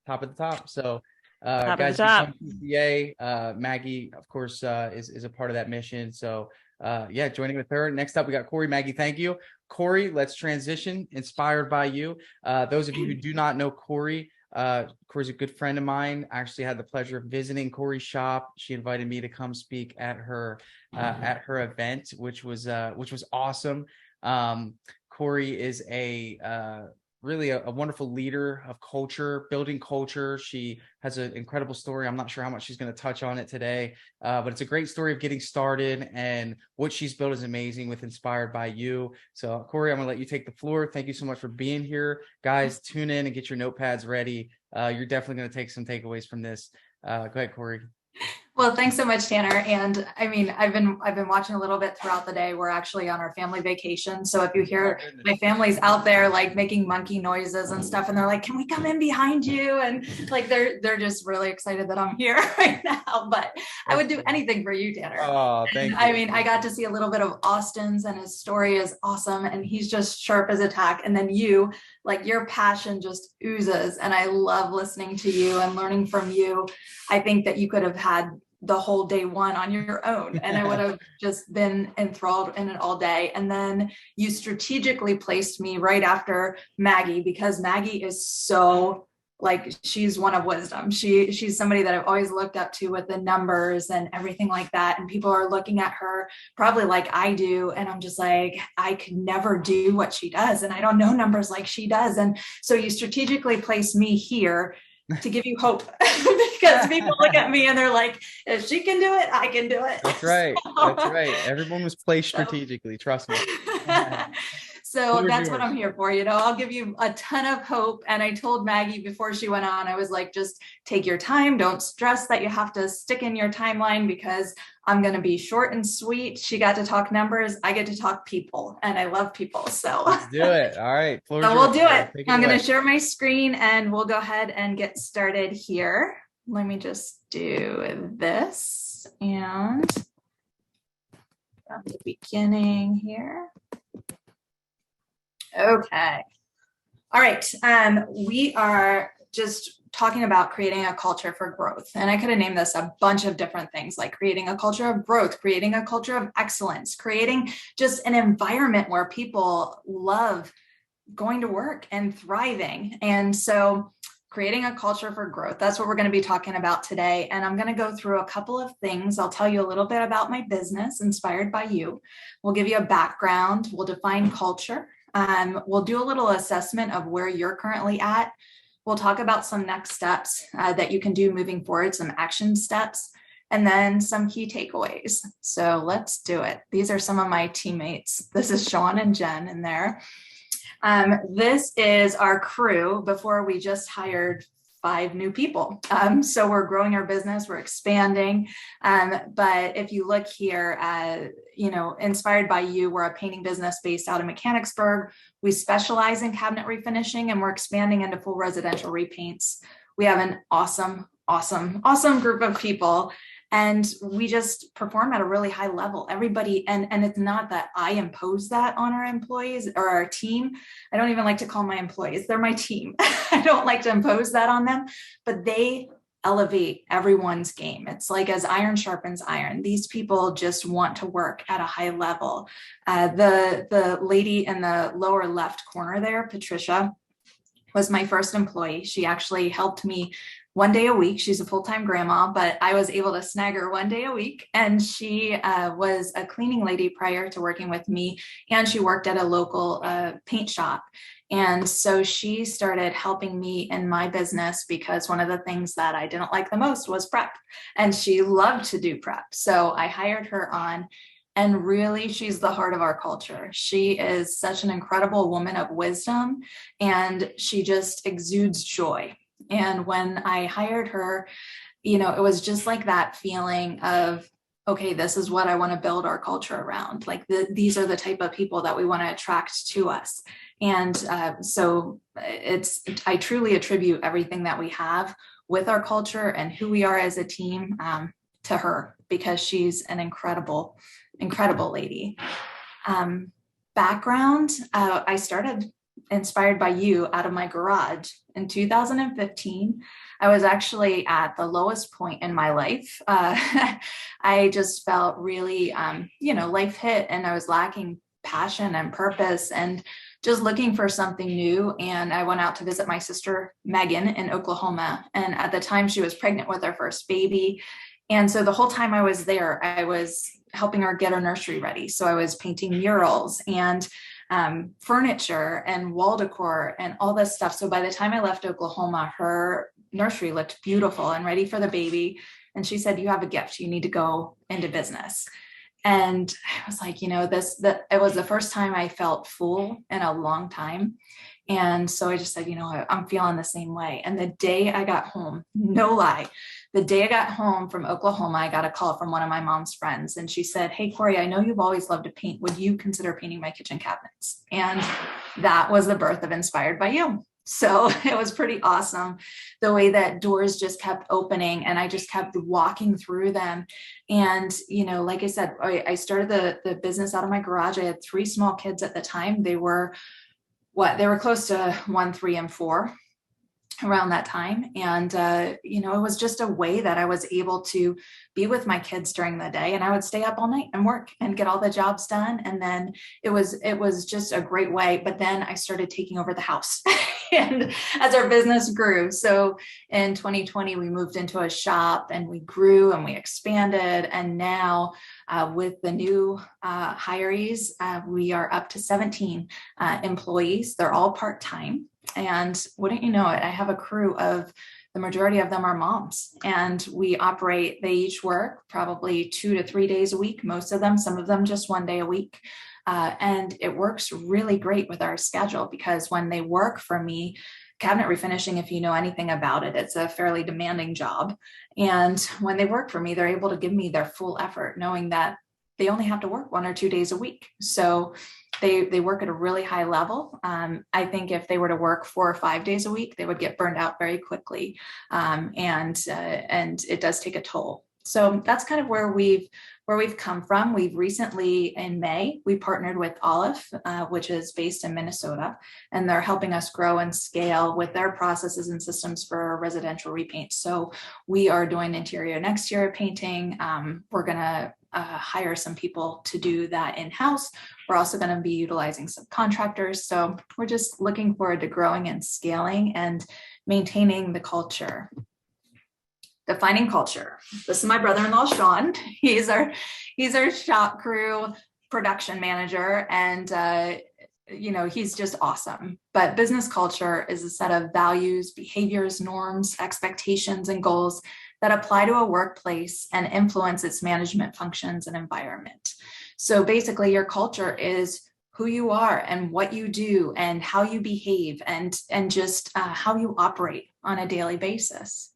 top of the top. So Top of the guys, top. become PCA. Maggie, of course, is a part of that mission. So yeah, joining with her. Next up, we got Corrie. Maggie, thank you. Corrie, let's transition. Inspired by you. Those of you who do not know Corrie, Corrie's a good friend of mine. I actually had the pleasure of visiting Corrie's shop. She invited me to come speak at her event, which was awesome. Corrie is really a wonderful leader of culture, building culture. She has an incredible story. I'm not sure how much she's going to touch on it today, but it's a great story of getting started, and what she's built is amazing with Inspired by You. So Corrie, I'm going to let you take the floor. Thank you so much for being here. Guys, tune in and get your notepads ready. You're definitely going to take some takeaways from this. Go ahead, Corrie. Well, thanks so much, Tanner. And I mean, I've been watching a little bit throughout the day. We're actually on our family vacation. So if you hear my family's out there like making monkey noises and stuff, and they're like, "Can we come in behind you?" And like they're just really excited that I'm here right now. But I would do anything for you, Tanner. Oh, thank you. I mean, I got to see a little bit of Austin's, and his story is awesome, and he's just sharp as a tack. And then you, like, your passion just oozes, and I love listening to you and learning from you. I think that you could have had the whole day one on your own, and I would have just been enthralled in it all day. And then you strategically placed me right after Maggie, because Maggie is so, like, she's one of wisdom. She's somebody that I've always looked up to with the numbers and everything like that. And people are looking at her probably like I do. And I'm just like, I could never do what she does. And I don't know numbers like she does. And so you strategically placed me here to give you hope, because people look at me and they're like, if she can do it, I can do it. That's right. That's right. Everyone was placed strategically. Trust me. So that's what I'm here for. I'll give you a ton of hope. And I told Maggie before she went on, I was like, just take your time. Don't stress that you have to stick in your timeline, because I'm going to be short and sweet. She got to talk numbers. I get to talk people, and I love people. So let's do it. All right. So we'll do it. I'm going to share my screen and we'll go ahead and get started here. Let me just do this, and from the beginning here. Okay. All right. We are just talking about creating a culture for growth. And I could have named this a bunch of different things, like creating a culture of growth, creating a culture of excellence, creating just an environment where people love going to work and thriving. And so creating a culture for growth, that's what we're going to be talking about today. And I'm going to go through a couple of things. I'll tell you a little bit about my business, Inspired by You. We'll give you a background. We'll define culture. We'll do a little assessment of where you're currently at. We'll talk about some next steps that you can do moving forward, some action steps, and then some key takeaways. So let's do it. These are some of my teammates. This is Sean and Jen in there. This is our crew before we just hired 5 new people. So we're growing our business, we're expanding. But if you look here, Inspired by You, we're a painting business based out of Mechanicsburg. We specialize in cabinet refinishing, and we're expanding into full residential repaints. We have an awesome group of people, and we just perform at a really high level. Everybody, and it's not that I impose that on our employees or our team. I don't even like to call my employees, they're my team. I don't like to impose that on them, but they elevate everyone's game. It's like as iron sharpens iron. These people just want to work at a high level. The lady in the lower left corner there, Patricia, was my first employee. She actually helped me 1 day a week. She's a full-time grandma, but I was able to snag her 1 day a week. And she was a cleaning lady prior to working with me. And she worked at a local paint shop. And so she started helping me in my business, because one of the things that I didn't like the most was prep. And she loved to do prep. So I hired her on. And really, she's the heart of our culture. She is such an incredible woman of wisdom, and she just exudes joy. And when I hired her, it was just like that feeling of, okay, this is what I want to build our culture around. Like these are the type of people that we want to attract to us. And so I truly attribute everything that we have with our culture and who we are as a team to her, because she's an incredible lady. Background, I started Inspired by You out of my garage in 2015. I was actually at the lowest point in my life. I just felt really, life hit, and I was lacking passion and purpose and just looking for something new. And I went out to visit my sister, Megan, in Oklahoma. And at the time, she was pregnant with our first baby. And so the whole time I was there, I was helping her get her nursery ready. So I was painting murals and furniture and wall decor and all this stuff. So by the time I left Oklahoma, her nursery looked beautiful and ready for the baby. And she said, "You have a gift. You need to go into business." And I was like, it was the first time I felt full in a long time. And so I just said, I'm feeling the same way. And the day I got home, no lie, the day I got home from Oklahoma, I got a call from one of my mom's friends. And she said, "Hey, Corrie, I know you've always loved to paint. Would you consider painting my kitchen cabinets?" And that was the birth of Inspired by You. So it was pretty awesome the way that doors just kept opening and I just kept walking through them. And, like I said, I started the business out of my garage. I had 3 small kids at the time. They were close to 1, 3, and 4 around that time. And, it was just a way that I was able to be with my kids during the day, and I would stay up all night and work and get all the jobs done. And then it was just a great way. But then I started taking over the house and as our business grew. So in 2020, we moved into a shop and we grew and we expanded. And now with the new hirees, we are up to 17 employees. They're all part-time. And wouldn't you know it, I have a crew of, the majority of them are moms, and they each work probably 2 to 3 days a week, most of them, some of them just 1 day a week. And it works really great with our schedule, because when they work for me, cabinet refinishing, if you know anything about it, it's a fairly demanding job. And when they work for me, they're able to give me their full effort, knowing that they only have to work 1 or 2 days a week. So they work at a really high level. I think if they were to work 4 or 5 days a week, they would get burned out very quickly. And it does take a toll. So that's kind of where we've come from. We've recently, in May, we partnered with Olive, which is based in Minnesota, and they're helping us grow and scale with their processes and systems for residential repaint. So we are doing interior and exterior painting. We're going to hire some people to do that in-house. We're also going to be utilizing subcontractors. So we're just looking forward to growing and scaling and maintaining the culture. Defining culture. This is my brother-in-law, Sean. He's our shop crew production manager, and he's just awesome. But business culture is a set of values, behaviors, norms, expectations, and goals that apply to a workplace and influence its management functions and environment. So basically, your culture is who you are and what you do and how you behave and just how you operate on a daily basis.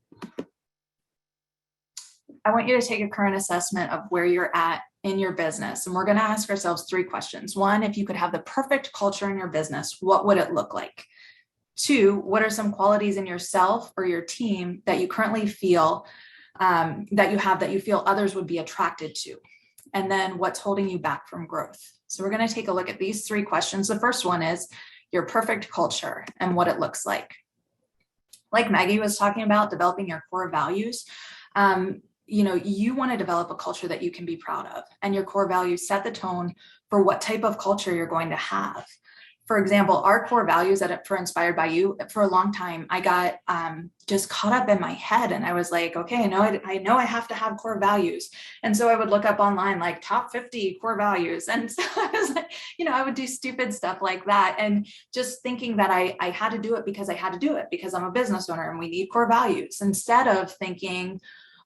I want you to take a current assessment of where you're at in your business. And we're going to ask ourselves 3 questions. 1, if you could have the perfect culture in your business, what would it look like? 2, what are some qualities in yourself or your team that you currently feel that you feel others would be attracted to? And then what's holding you back from growth? So we're going to take a look at these 3 questions. The first one is your perfect culture and what it looks like. Like Maggie was talking about, developing your core values. You want to develop a culture that you can be proud of, and your core values set the tone for what type of culture you're going to have. For example, our core values for Inspired by You, for a long time, I got just caught up in my head, and I was like, okay, I know I have to have core values. And so I would look up online, like top 50 core values. And so I was like, I would do stupid stuff like that. And just thinking that I had to do it because I had to do it because I'm a business owner and we need core values, instead of thinking,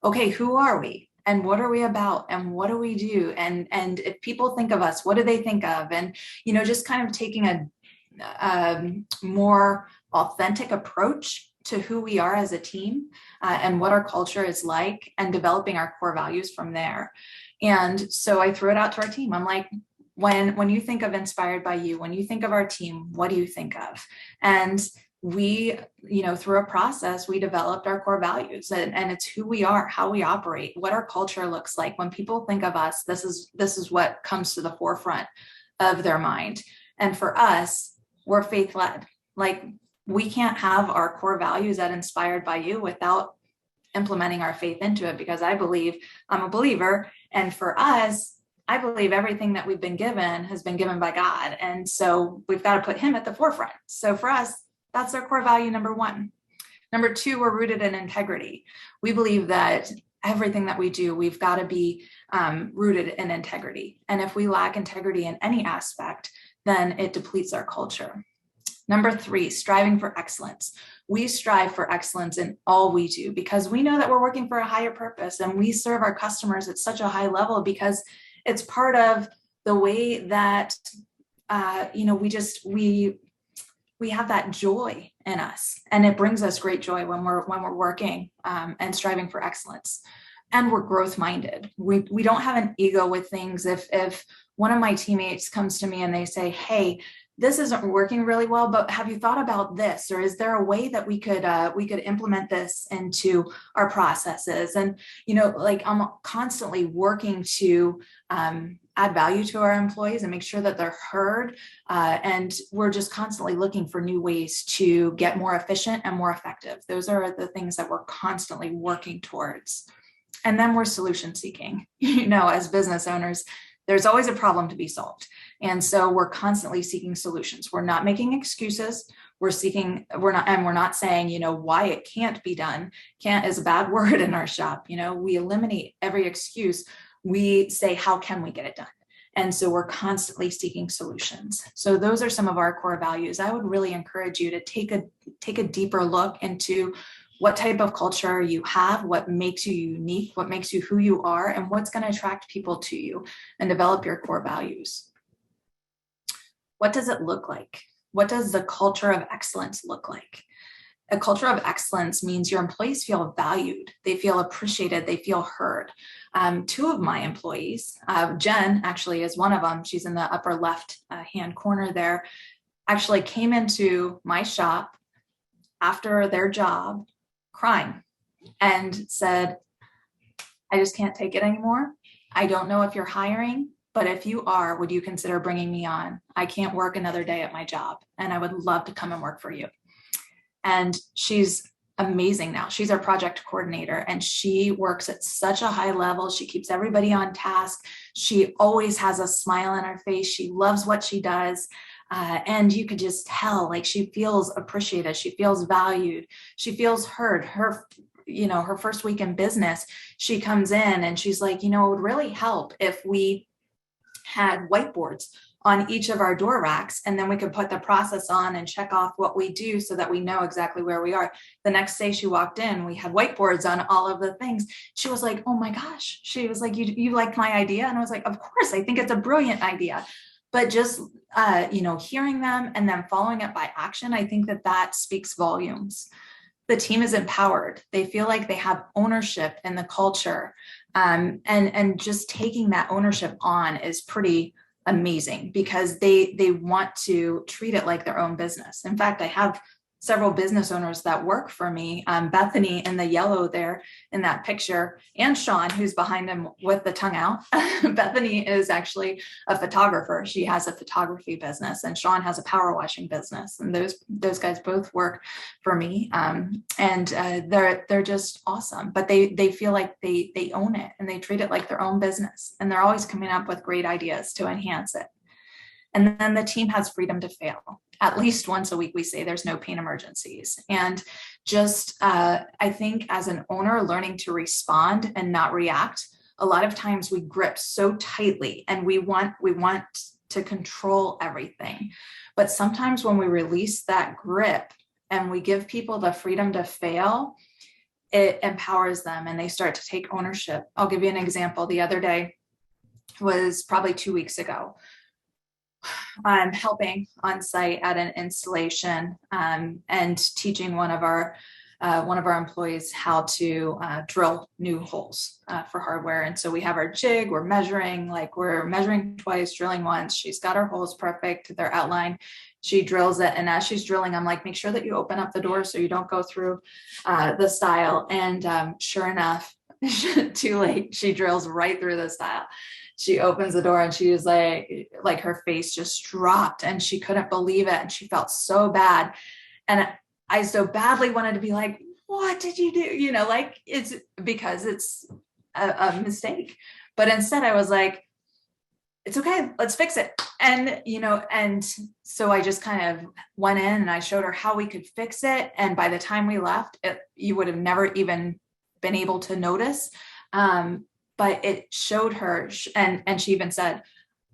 okay, who are we? And what are we about? And what do we do? And if people think of us, what do they think of? And, just kind of taking a more authentic approach to who we are as a team and what our culture is like, and developing our core values from there. And so I threw it out to our team. I'm like, when you think of Inspired by You, when you think of our team, what do you think of? And we, through a process, we developed our core values, and it's who we are, how we operate, what our culture looks like. When people think of us, this is what comes to the forefront of their mind. And for us, we're faith-led. Like, we can't have our core values that inspired by you without implementing our faith into it, because I'm a believer. And for us, I believe everything that we've been given has been given by God. And so we've got to put him at the forefront. So for us, that's our core value number one. Number two, we're rooted in integrity. We believe that everything that we do, we've got to be rooted in integrity. And if we lack integrity in any aspect, then it depletes our culture. Number three, striving for excellence. We strive for excellence in all we do because we know that we're working for a higher purpose, and we serve our customers at such a high level because it's part of the way that we have that joy in us, and it brings us great joy when we're working and striving for excellence. And we're growth minded. We don't have an ego with things. If one of my teammates comes to me and they say, "Hey, this isn't working really well, but have you thought about this? Or is there a way that we could implement this into our processes?" And, like, I'm constantly working to add value to our employees and make sure that they're heard. And we're just constantly looking for new ways to get more efficient and more effective. Those are the things that we're constantly working towards. And then we're solution seeking. As business owners, there's always a problem to be solved. And so we're constantly seeking solutions. We're not making excuses. We're not saying, why it can't be done. Can't is a bad word in our shop. We eliminate every excuse. We say, how can we get it done? And so we're constantly seeking solutions. So those are some of our core values. I would really encourage you to take a deeper look into what type of culture you have, what makes you unique, what makes you who you are, and what's going to attract people to you, and develop your core values. What does it look like? What does the culture of excellence look like? A culture of excellence means your employees feel valued, they feel appreciated, they feel heard. Two of my employees, Jen actually is one of them, she's in the upper left hand corner there, actually came into my shop after their job crying and said, "I just can't take it anymore. I don't know if you're hiring, but if you are, would you consider bringing me on? I can't work another day at my job, and I would love to come and work for you." And she's amazing now. She's our project coordinator, and she works at such a high level. She keeps everybody on task. She always has a smile on her face. She loves what she does. And you could just tell, like, she feels appreciated. She feels valued. She feels heard. Her first week in business, she comes in and she's like, it would really help if we had whiteboards on each of our door racks, and then we could put the process on and check off what we do so that we know exactly where we are. The next day she walked in, we had whiteboards on all of the things. She was like, "Oh my gosh." She was like, you like my idea? And I was like, "Of course, I think it's a brilliant idea." But just, hearing them and then following it by action, I think that speaks volumes. The team is empowered. They feel like they have ownership in the culture. And just taking that ownership on is pretty amazing because they want to treat it like their own business. In fact, I have several business owners that work for me. Bethany in the yellow there in that picture, and Sean, who's behind him with the tongue out. Bethany is actually a photographer. She has a photography business, and Sean has a power washing business. And those guys both work for me. And they're just awesome, but they feel like they own it and they treat it like their own business. And they're always coming up with great ideas to enhance it. And then the team has freedom to fail. At least once a week, we say there's no pain emergencies. And just, I think as an owner, learning to respond and not react, a lot of times we grip so tightly and we want to control everything. But sometimes when we release that grip and we give people the freedom to fail, it empowers them and they start to take ownership. I'll give you an example. The other day was probably 2 weeks ago. I'm helping on site at an installation and teaching one of our employees how to drill new holes for hardware. And so we have our jig, we're measuring twice, drilling once. She's got her holes perfect, they're outlined. She drills it. And as she's drilling, I'm like, make sure that you open up the door so you don't go through the stile. And sure enough, too late, she drills right through the stile. she opens the door and she was like her face just dropped and she couldn't believe it. And she felt so bad. And I so badly wanted to be like, what did you do? You know, like it's because it's a mistake. But instead I was like, it's okay, let's fix it. And, you know, and so I just kind of went in and I showed her how we could fix it. And by the time we left, you would have never even been able to notice. But it showed her, and she even said,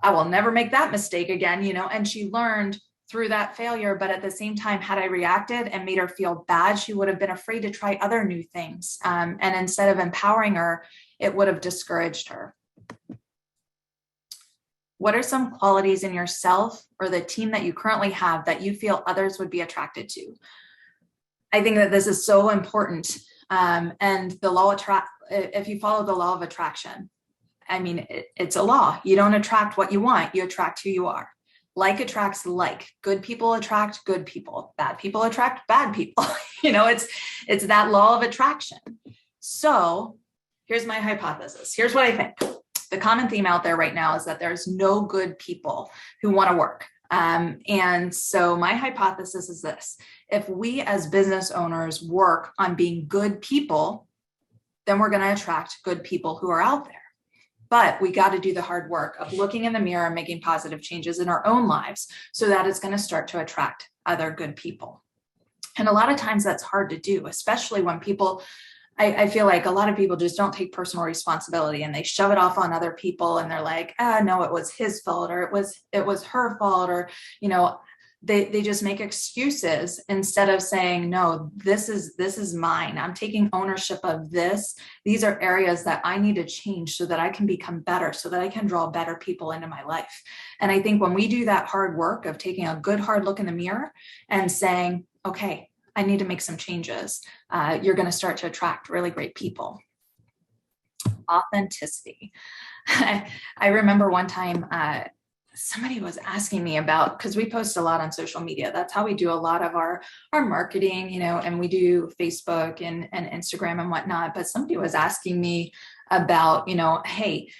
I will never make that mistake again, you know, and she learned through that failure. But at the same time, had I reacted and made her feel bad, she would have been afraid to try other new things. And instead of empowering her, it would have discouraged her. What are some qualities in yourself or the team that you currently have that you feel others would be attracted to? I think that this is so important. And the law if you follow the law of attraction, I mean, it's a law. You don't attract what you want, you attract who you are. Like attracts like. Good people attract good people. Bad people attract bad people. You know, it's that law of attraction. So here's my hypothesis. Here's what I think. The common theme out there right now is that there's no good people who want to work. And so my hypothesis is this: if we as business owners work on being good people, then we're going to attract good people who are out there. But we got to do the hard work of looking in the mirror and making positive changes in our own lives so that it's going to start to attract other good people. And a lot of times that's hard to do, especially when people, I feel like a lot of people just don't take personal responsibility and they shove it off on other people. And they're like, no, it was his fault, or it was her fault, or, you know, they just make excuses instead of saying, no, this is mine. I'm taking ownership of this. These are areas that I need to change so that I can become better, so that I can draw better people into my life. And I think when we do that hard work of taking a good hard look in the mirror and saying, okay, I need to make some changes, you're going to start to attract really great people. Authenticity. I remember one time, somebody was asking me about, because we post a lot on social media. That's how we do a lot of our marketing, you know, and we do Facebook and Instagram and whatnot. But somebody was asking me about, you know, hey,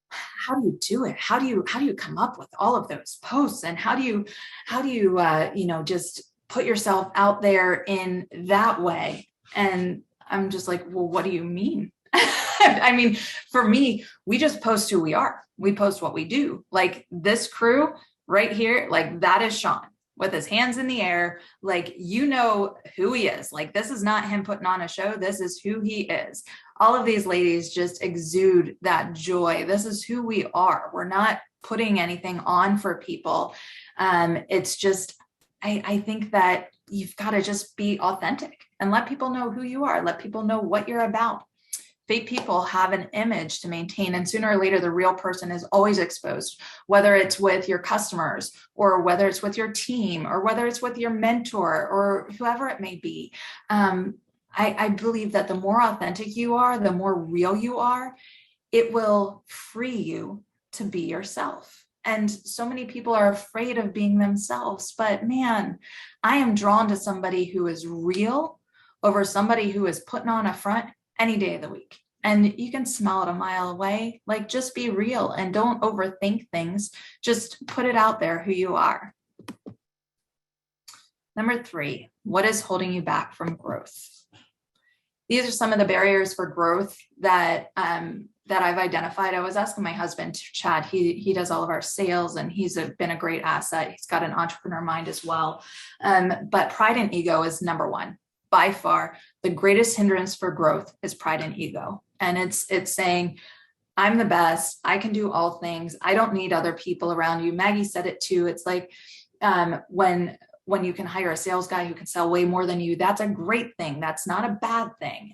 how do you do it? How do you come up with all of those posts? And how do you, you know, just put yourself out there in that way? And I'm just like, well, what do you mean? I mean, for me, we just post who we are. We post what we do. Like this crew right here, like that is Sean with his hands in the air. Like, you know who he is. Like, this is not him putting on a show. This is who he is. All of these ladies just exude that joy. This is who we are. We're not putting anything on for people. It's just, I think that you've got to just be authentic and let people know who you are. Let people know what you're about. Fake people have an image to maintain, and sooner or later, the real person is always exposed, whether it's with your customers or whether it's with your team or whether it's with your mentor or whoever it may be. I believe that the more authentic you are, the more real you are, it will free you to be yourself. And so many people are afraid of being themselves, but man, I am drawn to somebody who is real over somebody who is putting on a front any day of the week. And you can smell it a mile away. Like, just be real and don't overthink things. Just put it out there who you are. Number 3, what is holding you back from growth? These are some of the barriers for growth that I've identified. I was asking my husband, Chad, he does all of our sales and he's been a great asset. He's got an entrepreneur mind as well. But pride and ego is number 1. By far, the greatest hindrance for growth is pride and ego. And it's saying, I'm the best. I can do all things. I don't need other people around you. Maggie said it too. It's like when you can hire a sales guy who can sell way more than you, that's a great thing. That's not a bad thing.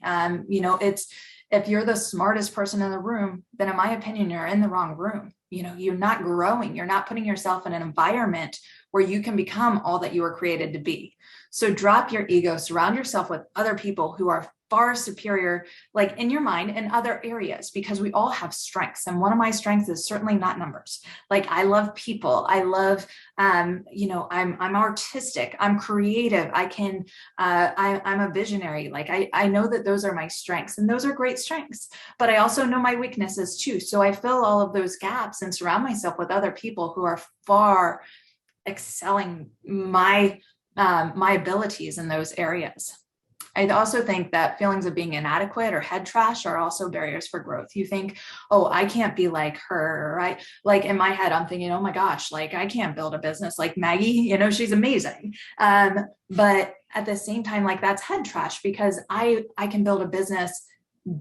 You know, it's, if you're the smartest person in the room, then in my opinion, you're in the wrong room. You know, you're not growing. You're not putting yourself in an environment where you can become all that you were created to be. So drop your ego, surround yourself with other people who are far superior, like in your mind, in other areas, because we all have strengths. And one of my strengths is certainly not numbers. Like I love people. I love, I'm artistic. I'm creative. I'm a visionary. Like I know that those are my strengths, and those are great strengths, but I also know my weaknesses too. So I fill all of those gaps and surround myself with other people who are far excelling my abilities in those areas. I also think that feelings of being inadequate or head trash are also barriers for growth. You think, oh, I can't be like her, right? Like in my head, I'm thinking, oh my gosh, like I can't build a business like Maggie, she's amazing. But at the same time, like that's head trash, because I can build a business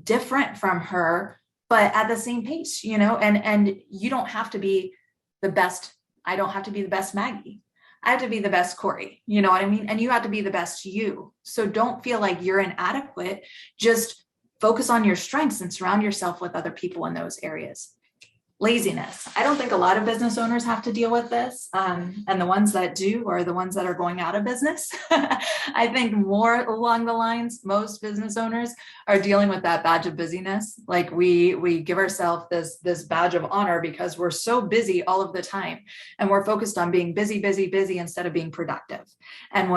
different from her, but at the same pace, and you don't have to be the best. I don't have to be the best Maggie. I have to be the best Corrie, you know what I mean? And you have to be the best you. So don't feel like you're inadequate. Just focus on your strengths and surround yourself with other people in those areas. Laziness. I don't think a lot of business owners have to deal with this. And the ones that do are the ones that are going out of business. I think more along the lines, most business owners are dealing with that badge of busyness. Like we give ourselves this badge of honor because we're so busy all of the time. And we're focused on being busy, busy, busy instead of being productive. And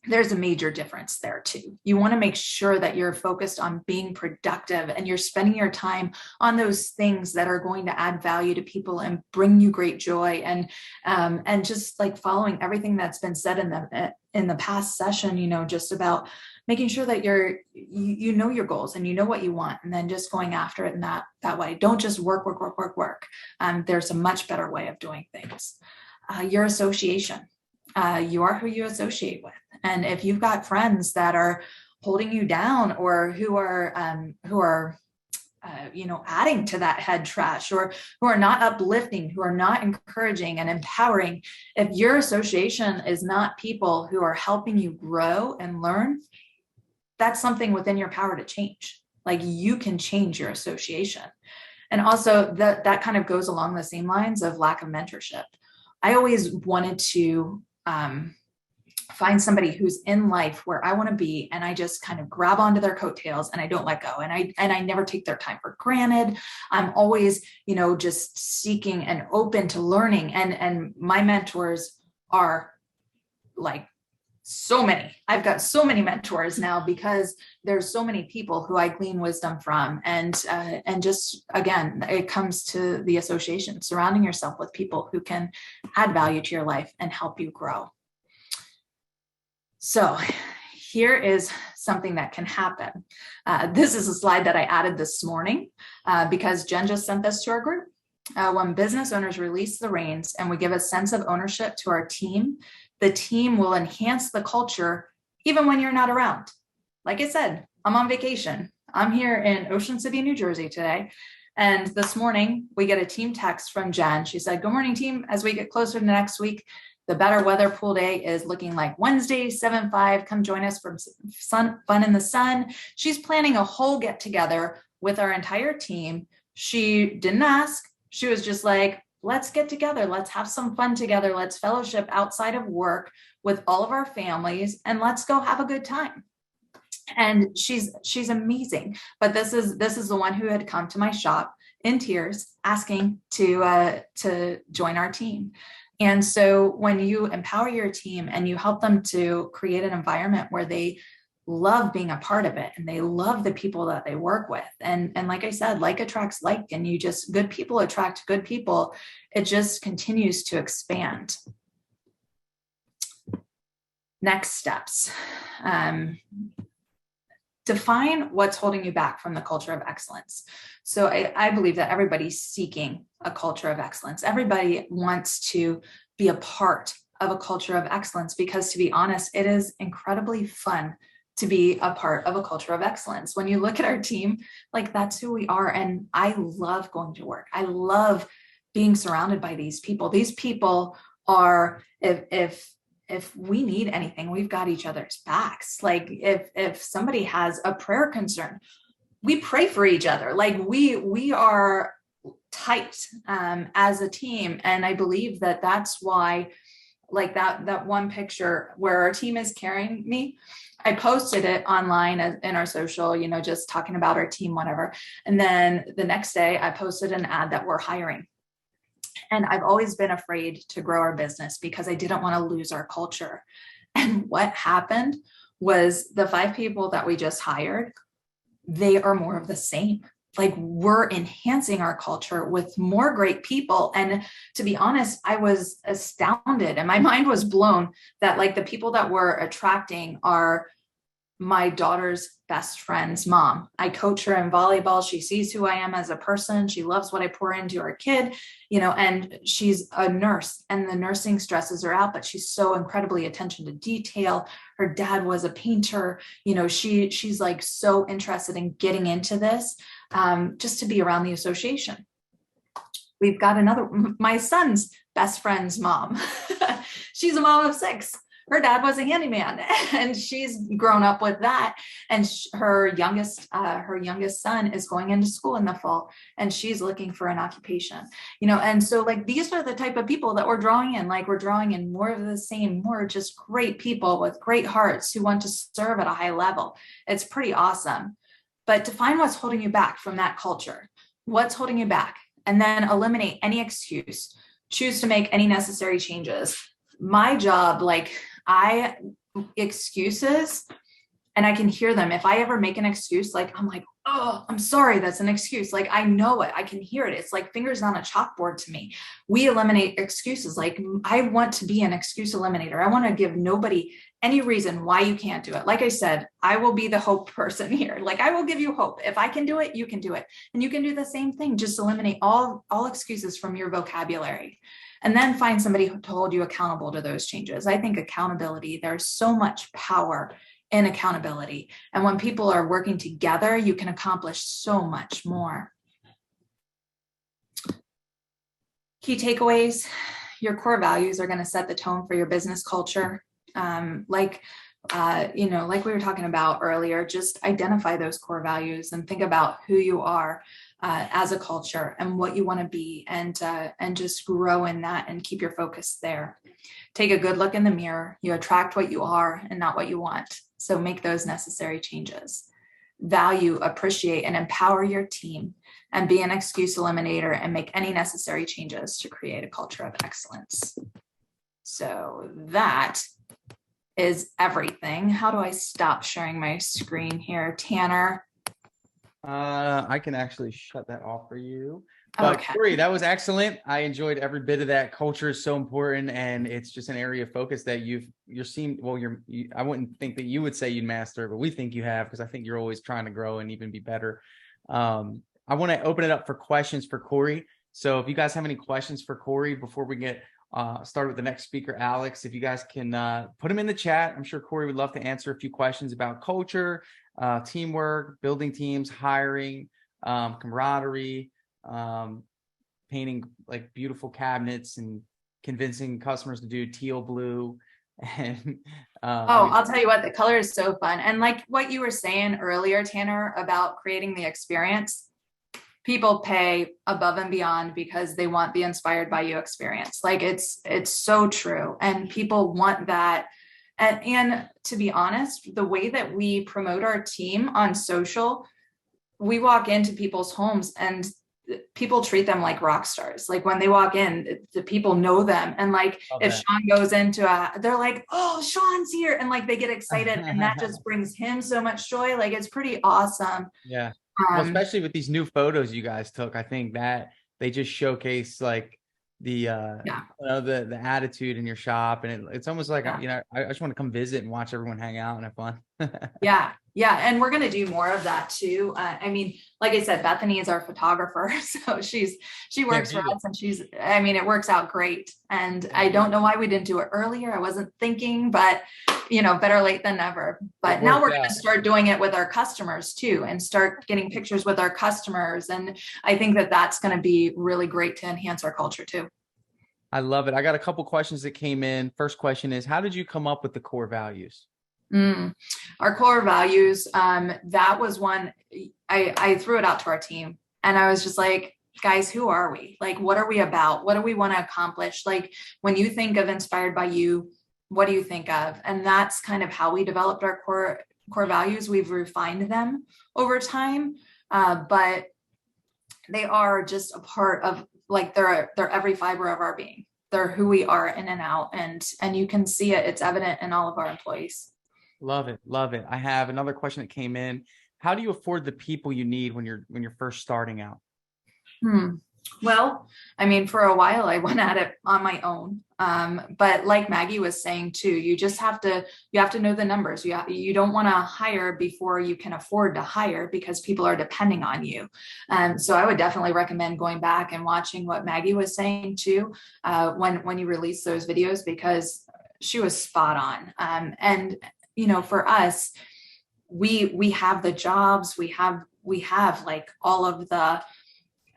there's a major difference there too. You want to make sure that you're focused on being productive and you're spending your time on those things that are going to add value to people and bring you great joy, and just like following everything that's been said in the past session, just about making sure that you know your goals and you know what you want, and then just going after it in that way. Don't just work. There's a much better way of doing things. Your association. You are who you associate with. And if you've got friends that are holding you down, or who are adding to that head trash, or who are not uplifting, who are not encouraging and empowering, if your association is not people who are helping you grow and learn, that's something within your power to change. Like you can change your association. And also that kind of goes along the same lines of lack of mentorship. I always wanted to find somebody who's in life where I want to be, and I just kind of grab onto their coattails and I don't let go. And I never take their time for granted. I'm always, just seeking and open to learning. And my mentors are like so many. I've got so many mentors now because there's so many people who I glean wisdom from. And just, again, it comes to the association, surrounding yourself with people who can add value to your life and help you grow. So here is something that can happen. This is a slide that I added this morning because Jen just sent this to our group. When business owners release the reins and we give a sense of ownership to our team, the team will enhance the culture even when you're not around. Like I said, I'm on vacation. I'm here in Ocean City, New Jersey today. And this morning we get a team text from Jen. She said, "Good morning, team. As we get closer to next week, the better weather pool day is looking like Wednesday, 7/5. Come join us for fun in the sun." She's planning a whole get together with our entire team. She didn't ask. She was just like, let's get together. Let's have some fun together. Let's fellowship outside of work with all of our families, and let's go have a good time. And she's amazing. But this is the one who had come to my shop in tears, asking to join our team. And so when you empower your team and you help them to create an environment where they love being a part of it and they love the people that they work with, and like I said, like attracts like, and good people attract good people, it just continues to expand. Next steps. Define what's holding you back from the culture of excellence. So I believe that everybody's seeking a culture of excellence. Everybody wants to be a part of a culture of excellence because, to be honest, it is incredibly fun to be a part of a culture of excellence. When you look at our team, like that's who we are. And I love going to work. I love being surrounded by these people. These people are, if we need anything, we've got each other's backs. Like if somebody has a prayer concern, we pray for each other. Like we are tight as a team. And I believe that that's why, like that one picture where our team is carrying me, I posted it online in our social, just talking about our team, whatever. And then the next day I posted an ad that we're hiring. And I've always been afraid to grow our business because I didn't want to lose our culture. And what happened was the 5 people that we just hired, they are more of the same. Like, we're enhancing our culture with more great people. And to be honest, I was astounded and my mind was blown that like the people that we're attracting are my daughter's best friend's mom. I coach her in volleyball. She sees who I am as a person. She loves what I pour into her kid, and she's a nurse, and the nursing stresses her out, but she's so incredibly attention to detail. Her dad was a painter. She's like so interested in getting into this, just to be around the association. We've got my son's best friend's mom. She's a mom of 6. Her dad was a handyman and she's grown up with that. And her youngest son is going into school in the fall and she's looking for an occupation, and so like, these are the type of people that we're drawing in. Like, we're drawing in more of the same, more just great people with great hearts who want to serve at a high level. It's pretty awesome. But define what's holding you back from that culture. What's holding you back? And then eliminate any excuse to make any necessary changes. My job, excuses, and I can hear them. If I ever make an excuse, I'm like, oh, I'm sorry, that's an excuse. Like, I know it, I can hear it. It's like fingers on a chalkboard to me. We eliminate excuses. Like, I want to be an excuse eliminator. I want to give nobody any reason why you can't do it. Like I said, I will be the hope person here. Like, I will give you hope. If I can do it, you can do it. And you can do the same thing. Just eliminate all excuses from your vocabulary. And then find somebody to hold you accountable to those changes. I think accountability, there's so much power in accountability. And when people are working together, you can accomplish so much more. Key takeaways: your core values are going to set the tone for your business culture. Like we were talking about earlier, just identify those core values and think about who you are as a culture and what you want to be, and just grow in that and keep your focus there. Take a good look in the mirror. You attract what you are and not what you want. So make those necessary changes. Value, appreciate, and empower your team, and be an excuse eliminator and make any necessary changes to create a culture of excellence. So that is everything. How do I stop sharing my screen here, Tanner? I can actually shut that off for you. But Okay. Corrie, that was excellent. I enjoyed every bit of that. Culture is so important, and it's just an area of focus that I wouldn't think that you would say you'd master, but we think you have, because I think you're always trying to grow and even be better. I want to open it up for questions for Corrie. So if you guys have any questions for Corrie before we get started with the next speaker, Alex, if you guys can put them in the chat. I'm sure Corrie would love to answer a few questions about culture, teamwork, building teams, hiring, camaraderie, painting like beautiful cabinets and convincing customers to do teal blue. And I'll tell you what, the color is so fun. And like what you were saying earlier, Tanner, about creating the experience, people pay above and beyond because they want the inspired by you experience. Like, it's so true. And people want that. And to be honest, the way that we promote our team on social, we walk into people's homes and people treat them like rock stars. Like, when they walk in, the people know them. And like, if Sean goes into they're like, oh, Sean's here. And like, they get excited and that just brings him so much joy. Like, it's pretty awesome. Yeah. Well, especially with these new photos you guys took, I think that they just showcase like the the attitude in your shop, and it's almost like I just want to come visit and watch everyone hang out and have fun. Yeah, and we're gonna do more of that too. I mean, like I said, Bethany is our photographer, so she works for us, and it works out great. And I don't know why we didn't do it earlier. I wasn't thinking, but better late than never. But now we're gonna start doing it with our customers too, and start getting pictures with our customers. And I think that that's gonna be really great to enhance our culture too. I love it. I got a couple questions that came in. First question is, how did you come up with the core values? Our core values, that was one, I threw it out to our team, and I was just like, guys, who are we? Like, what are we about? What do we want to accomplish? Like, when you think of inspired by you, what do you think of? And that's kind of how we developed our core values. We've refined them over time, but they are just a part of, like, they're every fiber of our being. They're who we are in and out, and you can see it. It's evident in all of our employees. Love it. Love it. I have another question that came in. How do you afford the people you need when you're first starting out? Well, I mean, for a while I went at it on my own. But like Maggie was saying too, you have to know the numbers. You don't want to hire before you can afford to hire, because people are depending on you. So I would definitely recommend going back and watching what Maggie was saying too, when you release those videos, because she was spot on. And for us, we have the jobs, we have like all of the,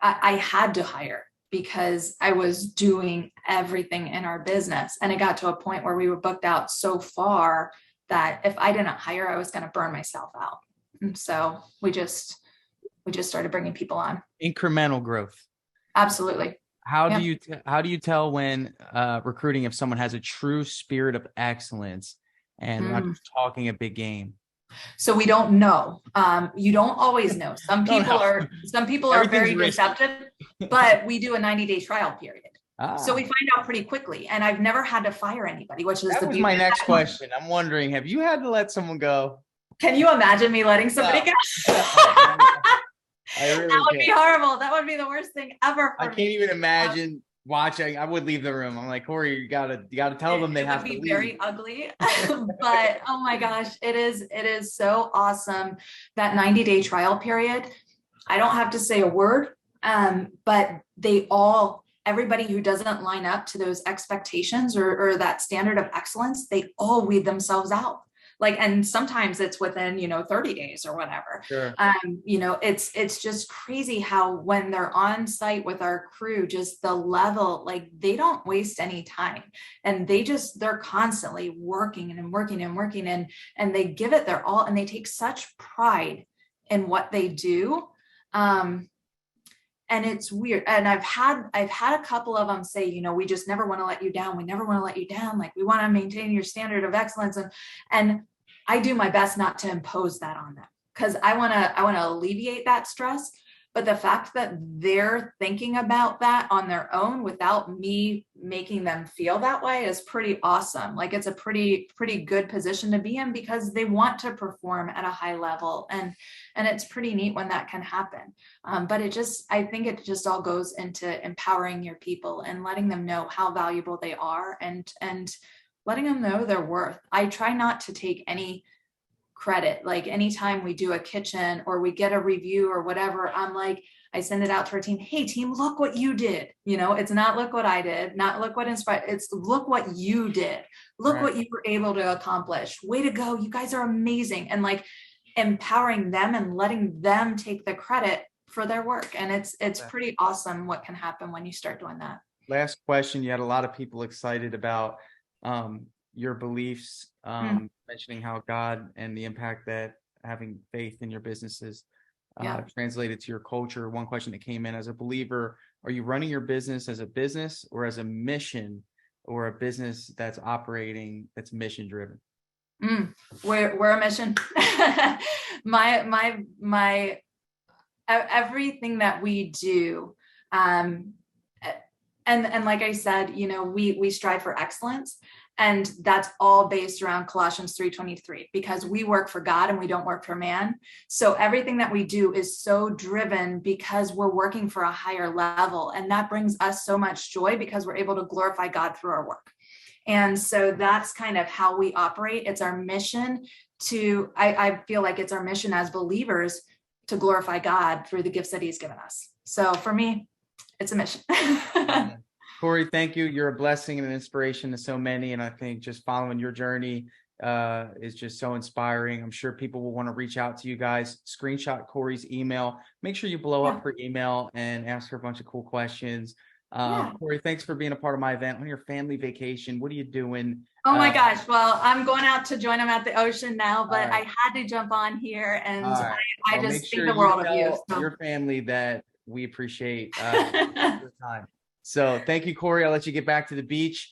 I had to hire because I was doing everything in our business. And it got to a point where we were booked out so far that if I didn't hire, I was going to burn myself out. And so we just started bringing people on. Incremental growth. Absolutely. How do you tell when recruiting if someone has a true spirit of excellence and not just talking a big game? So we don't know. You don't always know. Some people are very deceptive, but we do a 90-day trial period. So we find out pretty quickly. And I've never had to fire anybody, which is my next question. I'm wondering, have you had to let someone go? Can you imagine me letting somebody go? Really that would be horrible. That would be the worst thing ever for me. I can't even imagine watching. I would leave the room. I'm like, Corrie, you gotta tell them they have to leave. It would be very ugly, but oh my gosh, it is so awesome. That 90-day trial period, I don't have to say a word, but everybody who doesn't line up to those expectations or that standard of excellence, they all weed themselves out. Like, and sometimes it's within, 30 days or whatever. Sure. It's just crazy how when they're on site with our crew, just the level, like they don't waste any time, and they're constantly working and working and working, and they give it their all, and they take such pride in what they do. And it's weird. And I've had a couple of them say, we just never want to let you down. We never want to let you down. Like, we want to maintain your standard of excellence. And I do my best not to impose that on them, because I want to alleviate that stress. But the fact that they're thinking about that on their own without me making them feel that way is pretty awesome. Like, it's a pretty good position to be in, because they want to perform at a high level. And it's pretty neat when that can happen. But I think it just all goes into empowering your people and letting them know how valuable they are, and letting them know their worth. I try not to take any credit. Like, anytime we do a kitchen or we get a review or whatever, I'm like, I send it out to our team. Hey team, look what you did. It's not look what I did, not look what inspired. It's look what you did. Look what you were able to accomplish. Way to go. You guys are amazing. And like, empowering them and letting them take the credit for their work. And it's pretty awesome what can happen when you start doing that. Last question. You had a lot of people excited about your beliefs, mentioning how God and the impact that having faith in your businesses translated to your culture. One question that came in: as a believer, are you running your business as a business or as a mission, or a business that's operating, that's mission driven? We're a mission. my everything that we do, and like I said, we strive for excellence. And that's all based around Colossians 3:23, because we work for God and we don't work for man. So everything that we do is so driven because we're working for a higher level. And that brings us so much joy, because we're able to glorify God through our work. And so that's kind of how we operate. It's our mission I feel like it's our mission as believers to glorify God through the gifts that he's given us. So for me, it's a mission. Corrie, thank you. You're a blessing and an inspiration to so many. And I think just following your journey is just so inspiring. I'm sure people will want to reach out to you guys. Screenshot Corrie's email. Make sure you blow up her email and ask her a bunch of cool questions. Corrie, thanks for being a part of my event on your family vacation. What are you doing? Oh my gosh. Well, I'm going out to join them at the ocean now, but I had to jump on here, and I just think the world of you. So. Your family that we appreciate your time. So thank you, Corrie. I'll let you get back to the beach.